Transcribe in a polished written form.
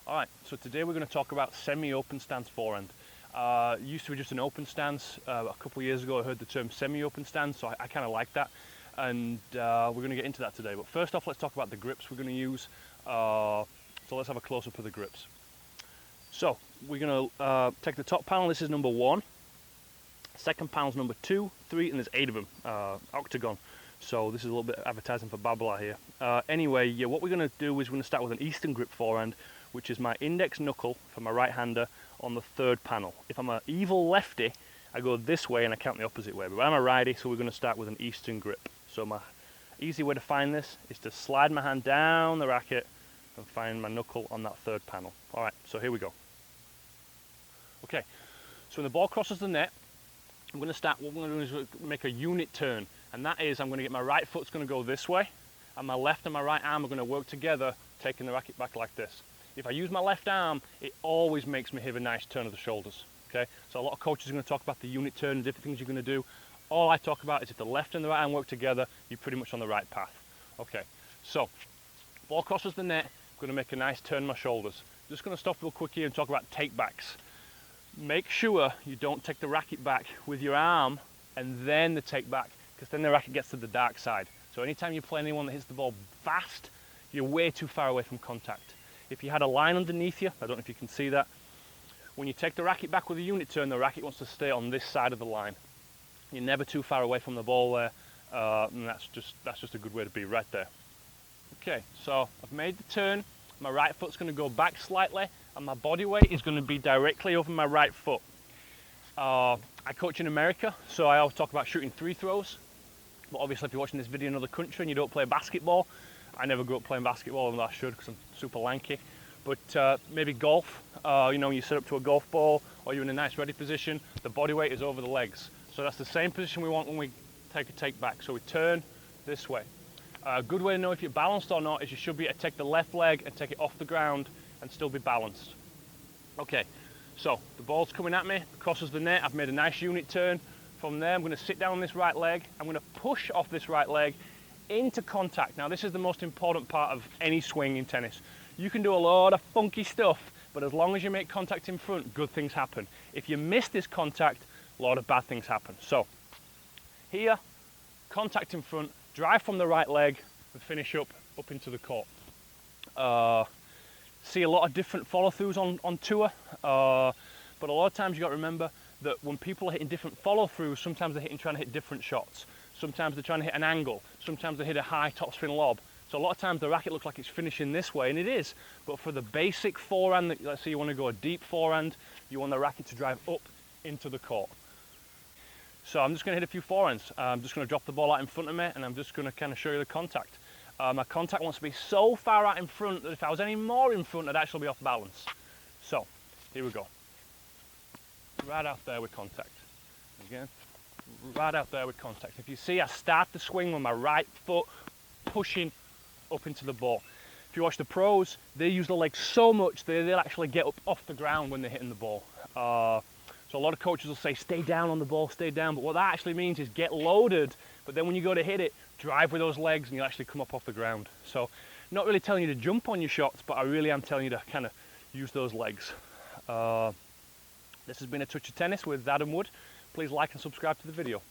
Alright, so today we're going to talk about semi-open stance forehand. Used to be just an open stance. A couple of years ago I heard the term semi-open stance, so I kind of like that. And we're going to get into that today. But first off, let's talk about the grips we're going to use. So let's have a close-up of the grips. So we're going to take the top panel. This is number 1. Second panel is number 2, 3, and there's 8 of them. Octagon. So this is a little bit of advertising for Babla here. Anyway, yeah, what we're going to do is we're going to start with an Eastern grip forehand, which is my index knuckle for my right-hander on the 3rd panel. If I'm an evil lefty, I go this way and I count the opposite way. But I'm a righty, so we're going to start with an Eastern grip. So my easy way to find this is to slide my hand down the racket and find my knuckle on that 3rd panel. All right, so here we go. Okay, so when the ball crosses the net, I'm going to start, what we're going to do is make a unit turn. And that is, I'm going to get my right foot's going to go this way, and my left and my right arm are going to work together, taking the racket back like this. If I use my left arm, it always makes me have a nice turn of the shoulders. Okay, so a lot of coaches are going to talk about the unit turn and different things you're going to do. All I talk about is if the left and the right arm work together, you're pretty much on the right path. Okay, so ball crosses the net, I'm going to make a nice turn of my shoulders. Just going to stop real quick here and talk about takebacks. Make sure you don't take the racket back with your arm and then the take back, because then the racket gets to the dark side. So anytime you play anyone that hits the ball fast, you're way too far away from contact. If you had a line underneath you, I don't know if you can see that, when you take the racket back with a unit turn, the racket wants to stay on this side of the line. You're never too far away from the ball there, and that's just a good way to be right there. Okay, so I've made the turn, my right foot's going to go back slightly, and my body weight is going to be directly over my right foot. I coach in America, so I always talk about shooting 3 throws. But obviously if you're watching this video in another country and you don't play basketball, I never grew up playing basketball, and I should because I'm super lanky. But maybe golf, you know, when you set up to a golf ball or you're in a nice ready position, the body weight is over the legs. So that's the same position we want when we take a take back. So we turn this way. A good way to know if you're balanced or not is you should be able to take the left leg and take it off the ground and still be balanced. Okay, so the ball's coming at me, crosses the net, I've made a nice unit turn. From there I'm going to sit down on this right leg, I'm going to push off this right leg into contact. Now this is the most important part of any swing in tennis. You can do a lot of funky stuff, but as long as you make contact in front, good things happen. If you miss this contact, a lot of bad things happen. So here, contact in front, drive from the right leg and finish up into the court. See a lot of different follow-throughs on tour, but a lot of times you got to remember that when people are hitting different follow-throughs, sometimes they're trying to hit different shots. Sometimes they're trying to hit an angle. Sometimes they hit a high topspin lob. So a lot of times the racket looks like it's finishing this way, and it is. But for the basic forehand, let's say you want to go a deep forehand, you want the racket to drive up into the court. So I'm just going to hit a few forehands. I'm just going to drop the ball out in front of me, and I'm just going to kind of show you the contact. My contact wants to be so far out in front that if I was any more in front, I'd actually be off balance. So, here we go. Right out there with contact. Again, right out there with contact. If you see, I start the swing with my right foot pushing up into the ball. If you watch the pros, they use the legs so much they'll actually get up off the ground when they're hitting the ball. So a lot of coaches will say, stay down on the ball, stay down. But what that actually means is get loaded. But then when you go to hit it, drive with those legs and you'll actually come up off the ground. So not really telling you to jump on your shots, but I really am telling you to kind of use those legs. This has been A Touch of Tennis with Adam Wood. Please like and subscribe to the video.